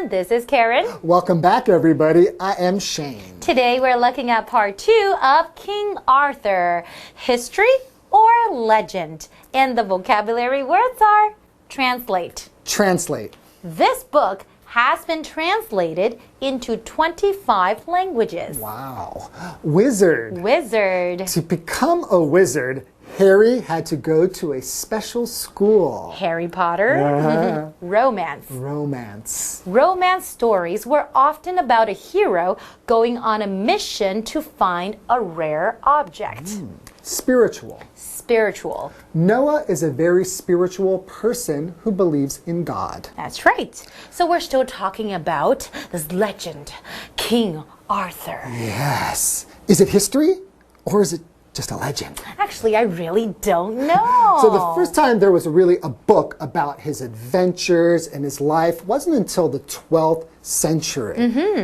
And this is Karen. Welcome back, everybody. I am Shane. Today we're looking at part 2 of King Arthur, history or legend. And the vocabulary words are translate. Translate. This book has been translated into 25 languages. Wow. Wizard. Wizard. To become a wizard, Harry had to go to a special school. Harry Potter. Romance. Romance. Romance stories were often about a hero going on a mission to find a rare object. Spiritual. Spiritual. Noah is a very spiritual person who believes in God. That's right. So we're still talking about this legend, King Arthur. Yes. Is it history or is it just a legend? Actually, I really don't know. So the first time there was really a book about his adventures and his life wasn't until the 12th century.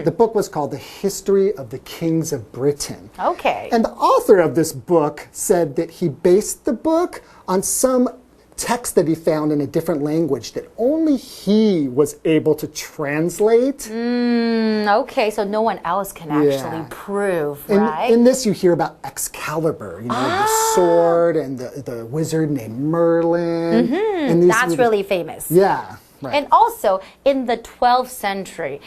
The book was called The History of the Kings of Britain. Okay. And the author of this book said that he based the book on some text that he found in a different language that only he was able to translate. Okay, so no one else can actually prove, right? In this you hear about Excalibur, the sword, and the wizard named Merlin. And these That's really famous. Yeah. Right. And also, in the 12th century,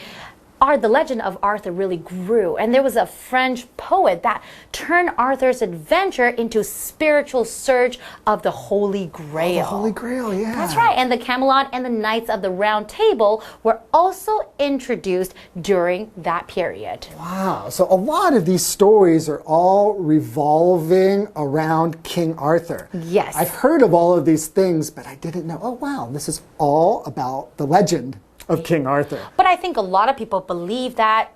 the legend of Arthur really grew. And there was a French poet that turned Arthur's adventure into spiritual search of the Holy Grail. The Holy Grail, yeah. That's right. And the Camelot and the Knights of the Round Table were also introduced during that period. Wow. So a lot of these stories are all revolving around King Arthur. Yes. I've heard of all of these things, but I didn't know, oh wow, this is all about the legend of King Arthur. But I think a lot of people believe that,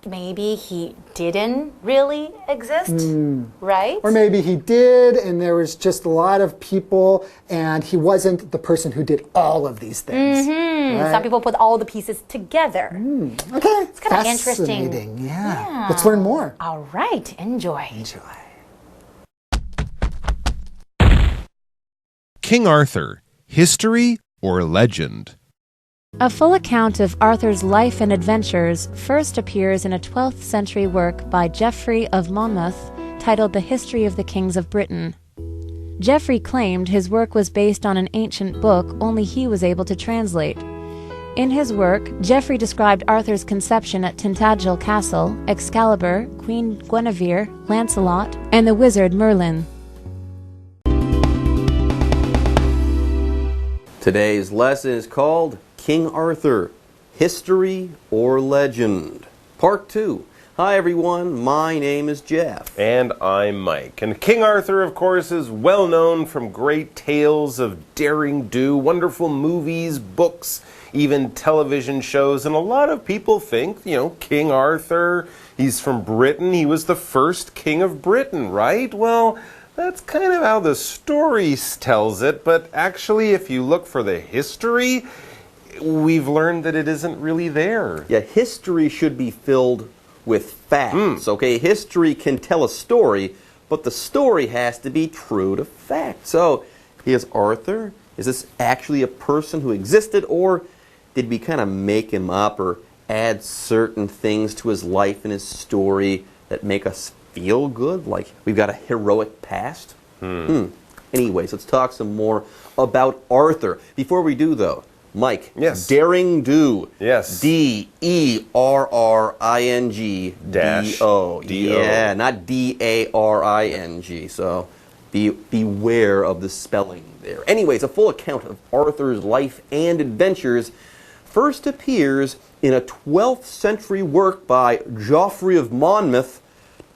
maybe he didn't really exist, right? Or maybe he did, and there was just a lot of people, and he wasn't the person who did all of these things. Right? Some people put all the pieces together. Okay. It's kind of interesting. Fascinating. Yeah. Let's learn more. All right. Enjoy. Enjoy. King Arthur, history or legend? A full account of Arthur's life and adventures first appears in a 12th century work by Geoffrey of Monmouth titled The History of the Kings of Britain. Geoffrey claimed his work was based on an ancient book only he was able to translate. In his work, Geoffrey described Arthur's conception at Tintagel Castle, Excalibur, Queen Guinevere, Lancelot, and the wizard Merlin. Today's lesson is called King Arthur, History or Legend, Part 2. Hi everyone, my name is Jeff. And I'm Mike. And King Arthur, of course, is well known from great tales of daring do, wonderful movies, books, even television shows. And a lot of people think, King Arthur, he's from Britain. He was the first king of Britain, right? Well, that's kind of how the story tells it. But actually, if you look for the history, we've learned that it isn't really there. Yeah, history should be filled with facts, okay? History can tell a story, but the story has to be true to fact. So, here's Arthur. Is this actually a person who existed, or did we kind of make him up or add certain things to his life and his story that make us feel good, like we've got a heroic past? Anyways, let's talk some more about Arthur. Before we do, though, Mike, yes. Daring do. Yes. D-E-R-R-I-N-G-D-O. D-O. Yeah, not D-A-R-I-N-G. So beware of the spelling there. Anyways, a full account of Arthur's life and adventures first appears in a 12th century work by Geoffrey of Monmouth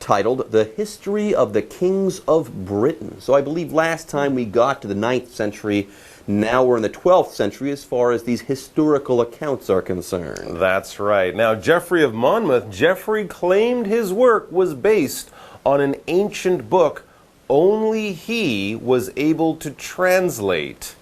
titled The History of the Kings of Britain. So I believe last time we got to the 9th century. Now we're in the 12th century as far as these historical accounts are concerned. That's right. Now, Geoffrey of Monmouth, Geoffrey claimed his work was based on an ancient book only he was able to translate.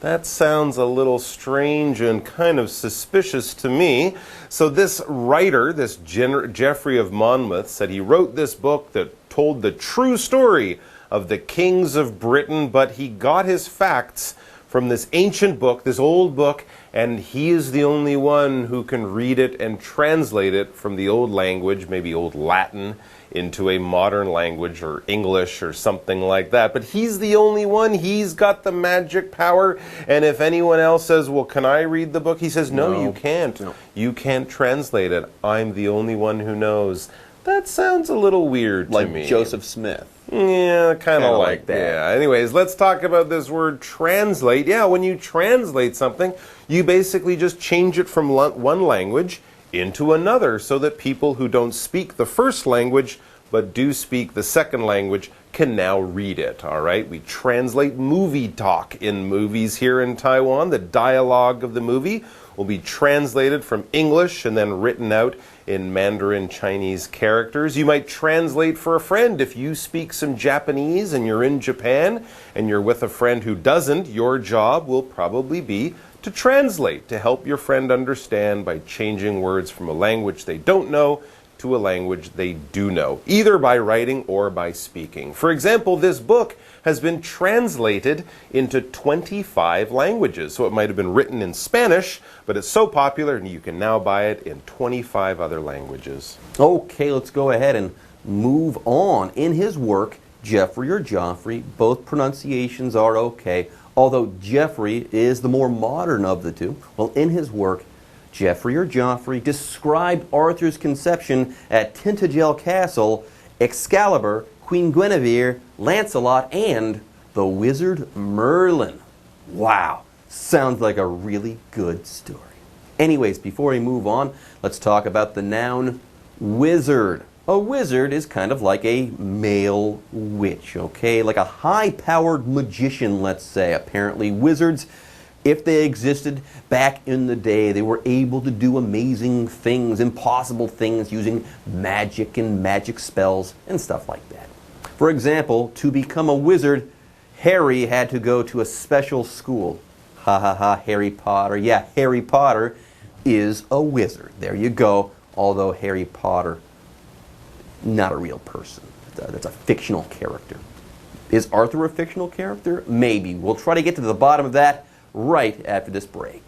That sounds a little strange and kind of suspicious to me. So this writer, this Geoffrey of Monmouth, said he wrote this book that told the true story of the kings of Britain, but he got his facts from this ancient book, this old book, and he is the only one who can read it and translate it from the old language, maybe old Latin, into a modern language or English or something like that. But he's the only one. He's got the magic power. And if anyone else says, well, can I read the book? He says, no, you can't. No. You can't translate it. I'm the only one who knows. That sounds a little weird to me. Like Joseph Smith. Yeah, kind of like that. Yeah. Anyways, let's talk about this word translate. Yeah, when you translate something, you basically just change it from one language into another so that people who don't speak the first language but do speak the second language can now read it, all right? We translate movie talk in movies here in Taiwan. The dialogue of the movie will be translated from English and then written out in Mandarin Chinese characters. You might translate for a friend. If you speak some Japanese and you're in Japan and you're with a friend who doesn't, your job will probably be to translate, to help your friend understand by changing words from a language they don't know to a language they do know, either by writing or by speaking. For example, this book has been translated into 25 languages. So it might have been written in Spanish, but it's so popular and you can now buy it in 25 other languages. Okay, let's go ahead and move on. In his work, Geoffrey or Geoffrey, both pronunciations are okay, although Geoffrey is the more modern of the two. Well, in his work, Geoffrey or Geoffrey described Arthur's conception at Tintagel Castle, Excalibur, Queen Guinevere, Lancelot, and the wizard Merlin. Wow, sounds like a really good story. Anyways, before we move on, let's talk about the noun wizard. A wizard is kind of like a male witch, okay? Like a high-powered magician, let's say. Apparently, wizards, if they existed back in the day, they were able to do amazing things, impossible things, using magic and magic spells and stuff like that. For example, to become a wizard, Harry had to go to a special school. Ha ha ha, Harry Potter. Yeah, Harry Potter is a wizard. There you go. Although Harry Potter, not a real person. That's a fictional character. Is Arthur a fictional character? Maybe. We'll try to get to the bottom of that right after this break.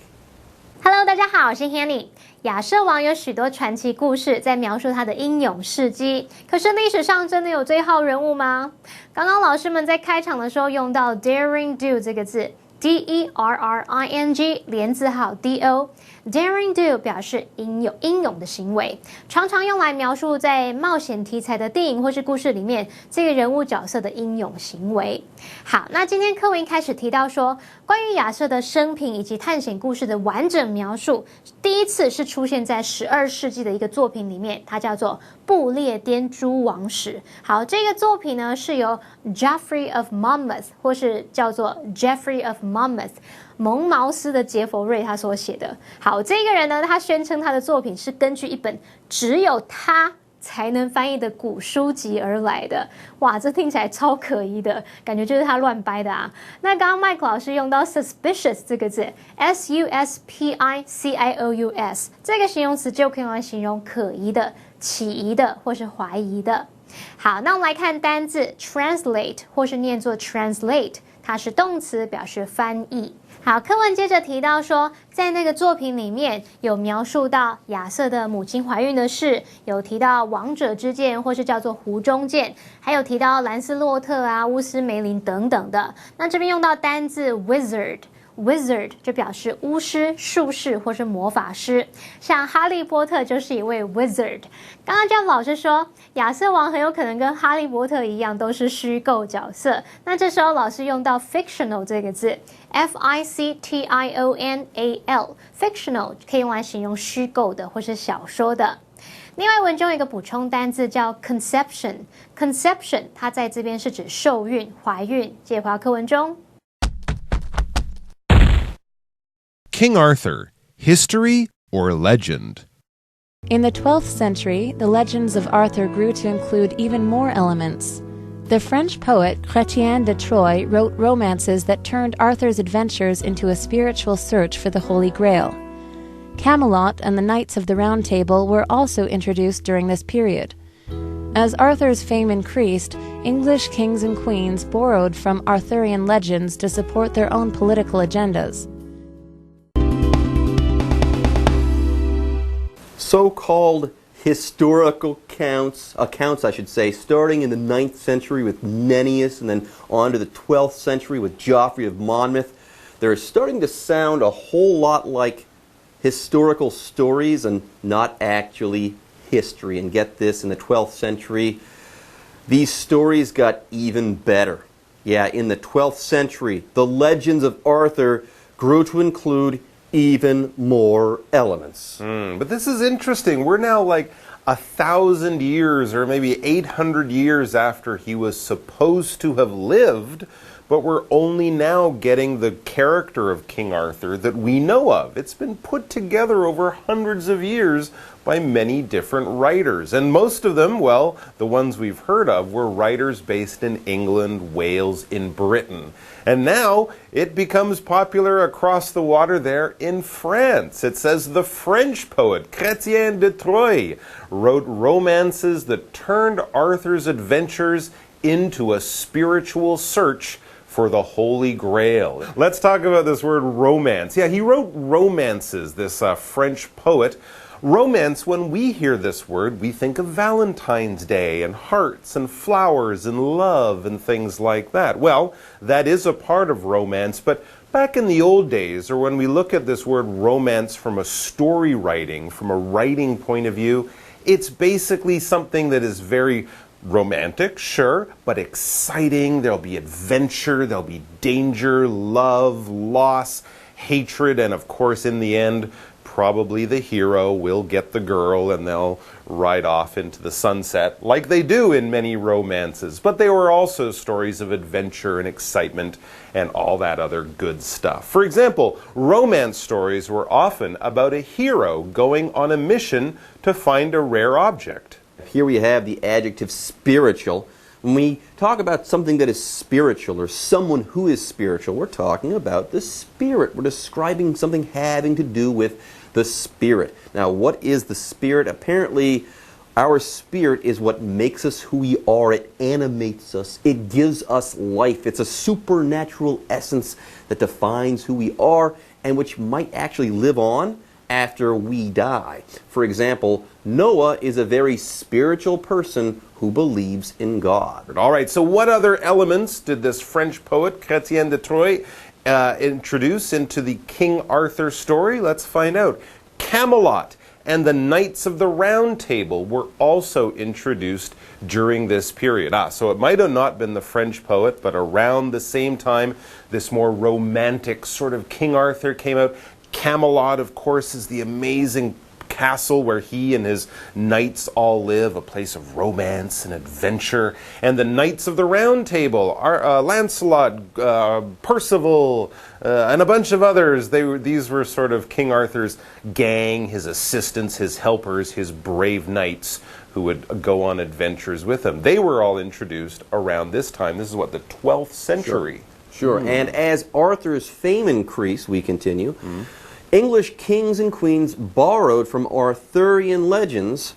Hello， 大家好，我是 Hanny。亚瑟王有许多传奇故事在描述他的英勇事迹，可是历史上真的有这号人物吗？刚刚老师们在开场的时候用到 daring do 这个字。D-E-R-R-I-N-G 连字号 D-O。Daring do 表示英勇的行为，常常用来描述在冒险题材的电影或是故事里面这个人物角色的英勇行为。好，那今天课文一开始提到说，关于亚瑟的生平以及探险故事的完整描述，第一次是出现在12世纪的一个作品里面，它叫做《不列颠诸王史》。好，这个作品呢是由 Geoffrey of Monmouth 或是叫做 Geoffrey of Monmouth 蒙茅斯的杰佛瑞他所写的。好，这个人呢，他宣称他的作品是根据一本只有他才能翻译的古书籍而来的。哇，这听起来超可疑的，感觉就是他乱掰的啊。那刚刚麦克老师用到 suspicious 这个字 S-U-S-P-I-C-I-O-U-S 这个形容词就可以用来形容可疑的、起疑的或是怀疑的。好，那我们来看单字 translate 或是念作 translate， 它是动词，表示翻译。好，课文接着提到说，在那个作品里面有描述到亚瑟的母亲怀孕的事，有提到王者之剑或是叫做湖中剑，还有提到兰斯洛特啊、乌斯梅林等等的。那这边用到单字 wizard 就表示巫师、术士或是魔法师，像哈利波特就是一位 wizard。刚刚Jeff老师说，亚瑟王很有可能跟哈利波特一样都是虚构角色，那这时候老师用到 fictional 这个字 F-I-C-T-I-O-N-A-L fictional 可以用来形容虚构的或是小说的。另外文中有一个补充单字叫 conception 它在这边是指受孕、怀孕。接回到课文中。King Arthur, history or legend? In the 12th century, the legends of Arthur grew to include even more elements. The French poet Chrétien de Troyes wrote romances that turned Arthur's adventures into a spiritual search for the Holy Grail. Camelot and the Knights of the Round Table were also introduced during this period. As Arthur's fame increased, English kings and queens borrowed from Arthurian legends to support their own political agendas. So-called historical accounts, I should say, starting in the 9th century with Nennius and then on to the 12th century with Geoffrey of Monmouth. They're starting to sound a whole lot like historical stories and not actually history. And get this, in the 12th century, these stories got even better. Yeah, in the 12th century, the legends of Arthur grew to include even more elements. But this is interesting. We're now like 1,000 years or maybe 800 years after he was supposed to have lived, but we're only now getting the character of King Arthur that we know of. It's been put together over hundreds of years by many different writers. And most of them, well, the ones we've heard of, were writers based in England, Wales, in Britain. And now it becomes popular across the water there in France. It says the French poet Chrétien de Troyes wrote romances that turned Arthur's adventures into a spiritual search for the Holy Grail. Let's talk about this word romance. Yeah, he wrote romances, this French poet. Romance, when we hear this word, we think of Valentine's Day and hearts and flowers and love and things like that. Well, that is a part of romance, but back in the old days, or when we look at this word romance from a story writing, from a writing point of view, it's basically something that is very romantic, sure, but exciting. There'll be adventure, there'll be danger, love, loss, hatred, and of course, in the end, probably the hero will get the girl and they'll ride off into the sunset, like they do in many romances. But they were also stories of adventure and excitement and all that other good stuff. For example, romance stories were often about a hero going on a mission to find a rare object. Here we have the adjective spiritual. When we talk about something that is spiritual or someone who is spiritual, we're talking about the spirit. We're describing something having to do with the spirit. Now, what is the spirit? Apparently, our spirit is what makes us who we are. It animates us. It gives us life. It's a supernatural essence that defines who we are and which might actually live on after we die. For example, Noah is a very spiritual person who believes in God. All right, so what other elements did this French poet, Chrétien de Troyes, introduce into the King Arthur story? Let's find out. Camelot and the Knights of the Round Table were also introduced during this period. So it might have not been the French poet, but around the same time, this more romantic sort of King Arthur came out. Camelot, of course, is the amazing castle where he and his knights all live, a place of romance and adventure. And the Knights of the Round Table, Lancelot, Percival, and a bunch of others. These were sort of King Arthur's gang, his assistants, his helpers, his brave knights who would go on adventures with him. They were all introduced around this time. This is what, the 12th century? Sure. And as Arthur's fame increased, we continue, English kings and queens borrowed from Arthurian legends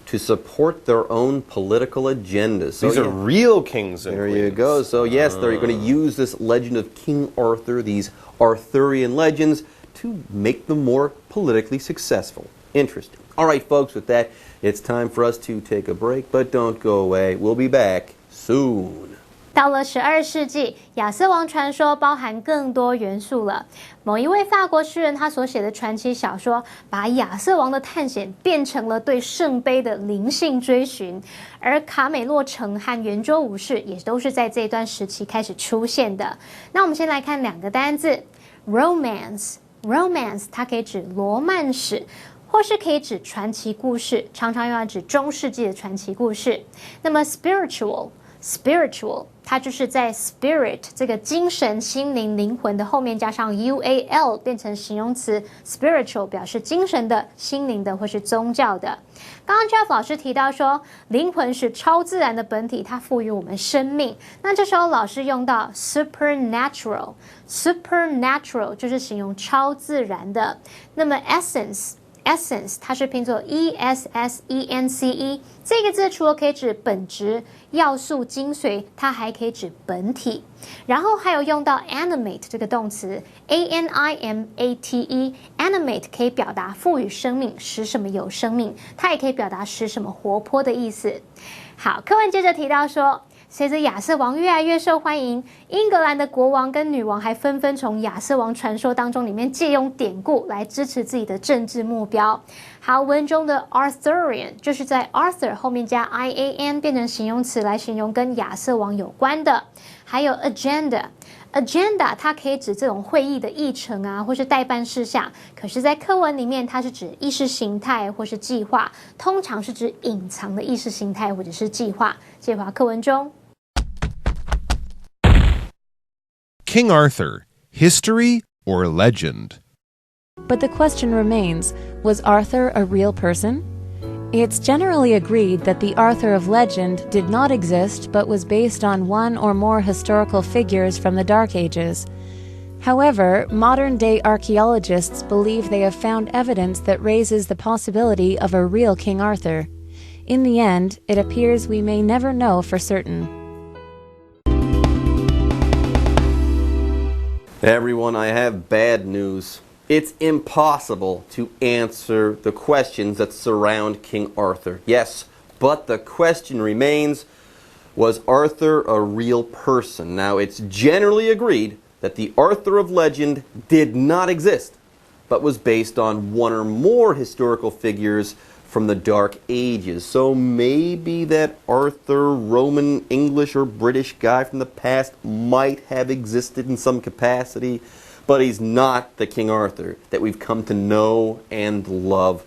to support their own political agendas. These are real kings and queens. There you go. So yes, they're going to use this legend of King Arthur, these Arthurian legends, to make them more politically successful. Interesting. All right, folks, with that, it's time for us to take a break, but don't go away. We'll be back soon. 到了12世纪，亚瑟王传说包含更多元素了。某一位法国诗人他所写的传奇小说，把亚瑟王的探险变成了对圣杯的灵性追寻，而卡美洛城和圆桌武士也都是在这段时期开始出现的。那我们先来看两个单字 ，romance，romance 它可以指罗曼史。或是可以指传奇故事，常常用来指中世纪的传奇故事。那么 spiritual 它就是在 spirit 这个精神、心灵、灵魂的后面加上 ual 变成形容词 spiritual 表示精神的、心灵的或是宗教的。刚刚 Jeff 老师提到说灵魂是超自然的本体，它赋予我们生命。那这时候老师用到 supernatural 就是形容超自然的。那么 essence essence 它是拼作 E-S-S-E-N-C-E， 这个字除了可以指本质、要素、精髓，它还可以指本体。然后还有用到 animate 这个动词 A-N-I-M-A-T-E， animate 可以表达赋予生命，使什么有生命，它也可以表达使什么活泼的意思。好，课文接着提到说，随着亚瑟王越来越受欢迎，英格兰的国王跟女王还纷纷从亚瑟王传说当中里面借用典故来支持自己的政治目标。好，文中的 Arthurian 就是在 Arthur 后面加 I-A-N 变成形容词来形容跟亚瑟王有关的。还有 agenda 它可以指这种会议的议程啊，或是待办事项，可是在课文里面它是指意识形态或是计划，通常是指隐藏的意识形态或者是计划。介华课文中 King Arthur, history or legend? But the question remains, was Arthur a real person? It's generally agreed that the Arthur of legend did not exist but was based on one or more historical figures from the Dark Ages. However, modern-day archaeologists believe they have found evidence that raises the possibility of a real King Arthur. In the end, it appears we may never know for certain. Everyone, I have bad news. It's impossible to answer the questions that surround King Arthur. Yes, but the question remains, was Arthur a real person? Now, it's generally agreed that the Arthur of legend did not exist, but was based on one or more historical figures from the Dark Ages. So maybe that Arthur, Roman, English, or British guy from the past might have existed in some capacity, but he's not the King Arthur that we've come to know and love.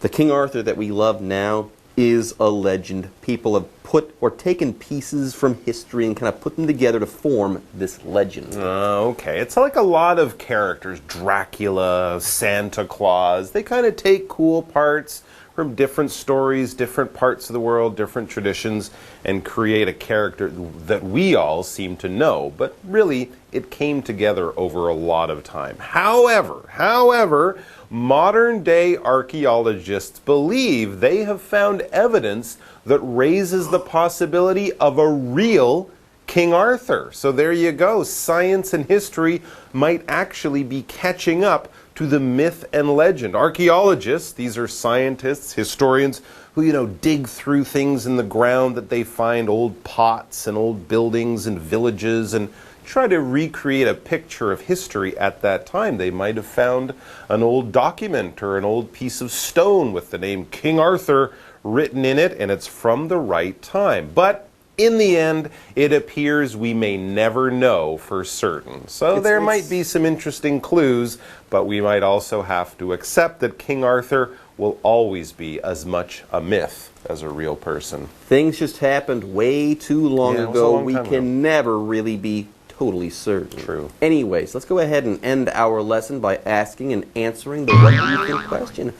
The King Arthur that we love now is a legend. People have put or taken pieces from history and kind of put them together to form this legend. Okay, it's like a lot of characters. Dracula, Santa Claus. They kind of take cool parts from different stories, different parts of the world, different traditions, and create a character that we all seem to know. But really, it came together over a lot of time. However, modern-day archaeologists believe they have found evidence that raises the possibility of a real King Arthur. So there you go. Science and history might actually be catching up to the myth and legend. Archaeologists, these are scientists, historians, who, dig through things in the ground that they find, old pots and old buildings and villages, and try to recreate a picture of history at that time. They might have found an old document or an old piece of stone with the name King Arthur written in it, and it's from the right time. But in the end, it appears we may never know for certain. So there might be some interesting clues, but we might also have to accept that King Arthur will always be as much a myth as a real person. Things just happened way too long ago. We can ago. never really be totally certain. True. Anyways, let's go ahead and end our lesson by asking and answering the what do you think question.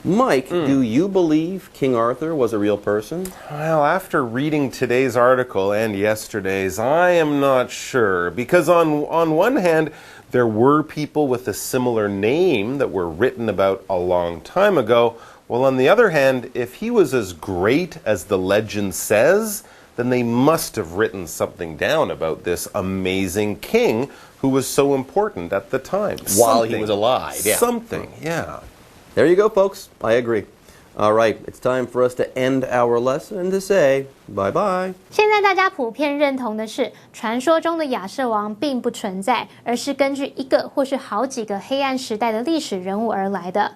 Mike, do you believe King Arthur was a real person? Well, after reading today's article and yesterday's, I am not sure. Because on one hand, there were people with a similar name that were written about a long time ago. Well, on the other hand, if he was as great as the legend says, then they must have written something down about this amazing king who was so important at the time. While he was alive. Yeah. Something, yeah. There you go, folks. I agree. All right, it's time for us to end our lesson and to say bye-bye. 现在大家普遍认同的是，传说中的亚瑟王并不存在，而是根据一个或是好几个黑暗时代的历史人物而来的。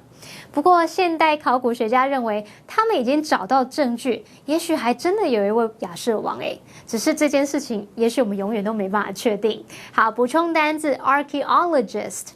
不过，现代考古学家认为，他们已经找到证据，也许还真的有一位亚瑟王诶，只是这件事情，也许我们永远都没办法确定。好，补充单字 archaeologist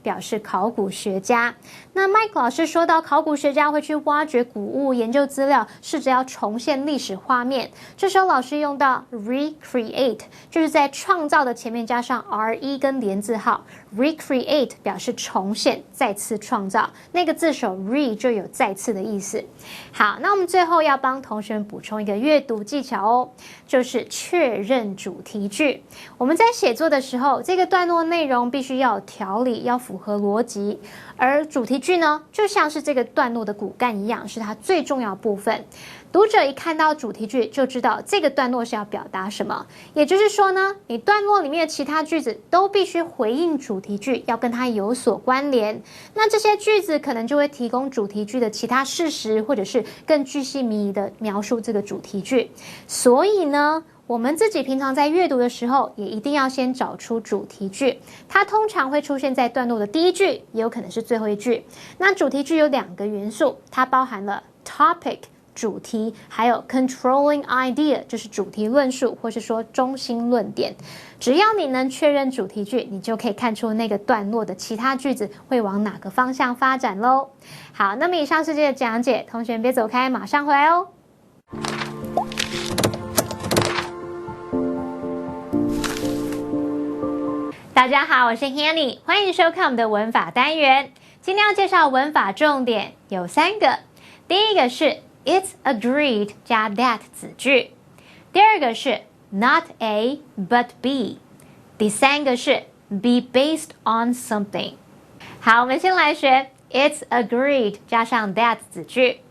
表示考古学家。那 Mike 老师说到，考古学家会去挖掘古物、研究资料，试着要重现历史画面。这时候老师用到 recreate， 就是在创造的前面加上 re 跟连字号。recreate 表示重现、再次创造，那个字首 re 就有再次的意思。好，那我们最后要帮同学们补充一个阅读技巧哦，就是确认主题句。我们在写作的时候，这个段落内容必必须要有条理，要符合逻辑。而主题句呢，就像是这个段落的骨干一样，是它最重要的部分。读者一看到主题句，就知道这个段落是要表达什么。也就是说呢，你段落里面的其他句子都必须回应主题句，要跟它有所关联。那这些句子可能就会提供主题句的其他事实，或者是更巨细靡遗的描述这个主题句。所以呢，我们自己平常在阅读的时候，也一定要先找出主题句。它通常会出现在段落的第一句，也有可能是最后一句。那主题句有2个元素，它包含了 topic 主题，还有 controlling idea 就是主题论述，或是说中心论点。只要你能确认主题句，你就可以看出那个段落的其他句子会往哪个方向发展咯。好，那么以上是这个讲解，同学们别走开，马上回来哦。大家好，我是 Hanny， 欢迎收看我们的文法单元。今天要介绍文法重点有3个，第一个是 It's agreed 加 that 子句，第二个是 Not A but B， 第三个是 Be based on something。好，我们先来学 It's agreed 加上 that 子句。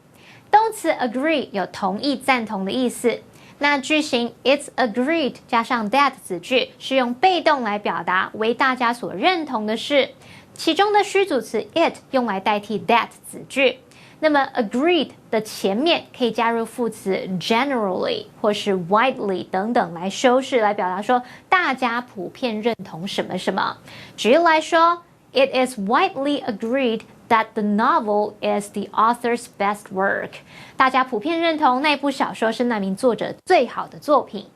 动词 agree 有同意、赞同的意思。那句型 It's agreed 加上 that 子句是用被动来表达为大家所认同的事，其中的虚组词 it 用来代替 that 子句。那么 agreed 的前面可以加入副词 generally 或是 widely 等等来修饰，来表达说大家普遍认同什么什么。举例来说 It is widely agreed that the novel is the author's best work。 大家普遍认同那部小说是那名作者最好的作品。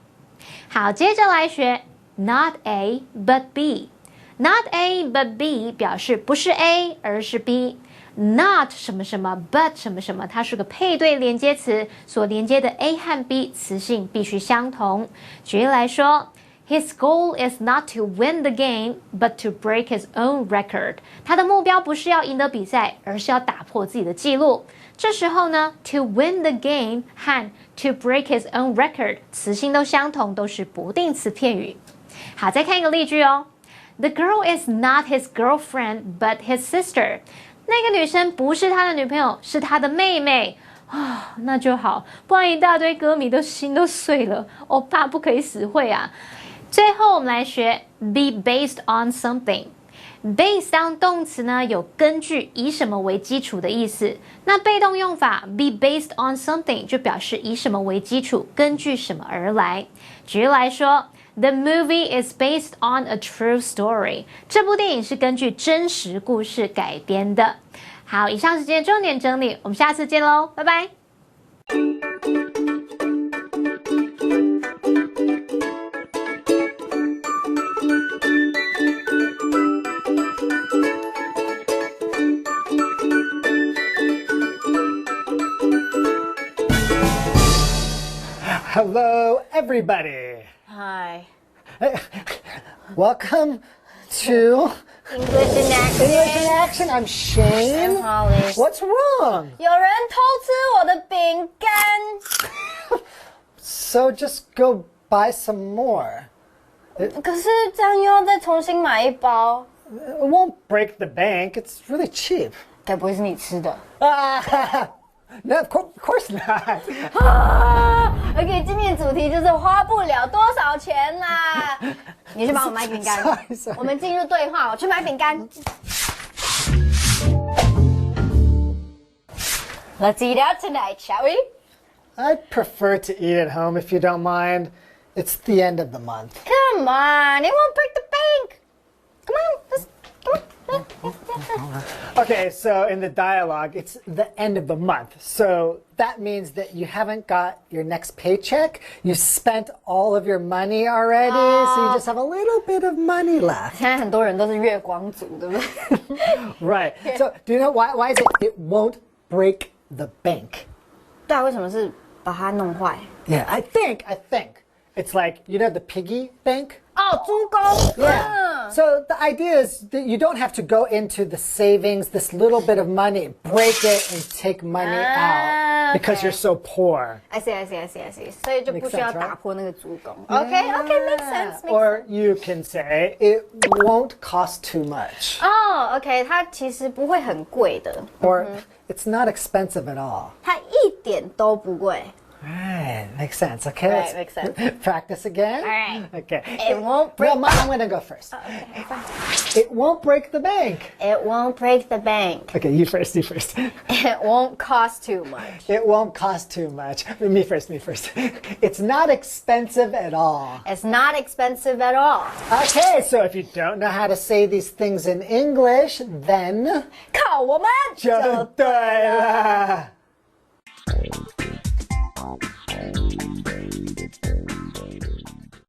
好，接着来学 Not A but B。 Not A but B 表示不是 A 而是 B。 Not 什么什么 but 什么什么，它是个配对连接词，所连接的 A 和 B 词性必须相同。举例来说His goal is not to win the game, but to break his own record. 他的目标不是要赢得比赛，而是要打破自己的记录。这时候呢 ，to win the game 和 to break his own record 词性都相同，都是不定词片语。好，再看一个例句哦。The girl is not his girlfriend, but his sister. 那个女生不是他的女朋友，是他的妹妹。啊，那就好，不然一大堆歌迷的心都碎了。欧巴不可以死会啊！最后我们来学 be based on something。 based on 动词呢有根据、以什么为基础的意思。那被动用法 be based on something 就表示以什么为基础，根据什么而来。举例来说 The movie is based on a true story。 这部电影是根据真实故事改编的。好，以上是今天重点整理，我们下次见喽，拜拜。Hello, everybody. Hi. Welcome to English in action. English in Action. I'm Shane. I'm Holly. What's wrong? 有人偷吃我的饼干。So just go buy some more. 可是这样又要再重新买一包。It won't break the bank. It's really cheap. 该不会是你吃的？ No, of course not. OK， 今天的主题就是花不了多少钱啦。你去帮我买饼干。Sorry. 我们进入对话，我去买饼干。Let's eat out tonight, shall we? I'd prefer to eat at home if you don't mind. It's the end of the month. Come on, it won't break the bank. Come on, let's come on. Okay, so in the dialogue, it's the end of the month. So that means that you haven't got your next paycheck. You spent all of your money already, so you just have a little bit of money left. 现在很多人都是月光族，对不对？ Right. So do you know why is it won't break the bank? 对啊，为什么是把它弄坏？ Yeah, I think it's like, you know the piggy bank? 哦，猪公。 Yeah. So the idea is that you don't have to go into the savings, this little bit of money, break it and take money out because you're so poor. I see. 所以就不需要 Makes sense, right? 打破那个足弓。Okay, makes sense. Or you can say it won't cost too much. OK， 它其实不会很贵的， Or it's not expensive at all. 它一点都不贵。 Right, makes sense. Okay, Right, let's makes sense. practice again. All right. Okay. It won't break. Well, I'm gonna go first. Okay, fine. It won't break the bank. It won't break the bank. Okay, you first. It won't cost too much. It won't cost too much. Me first. It's not expensive at all. It's not expensive at all. Okay, so if you don't know how to say these things in English, then 靠我们就对了。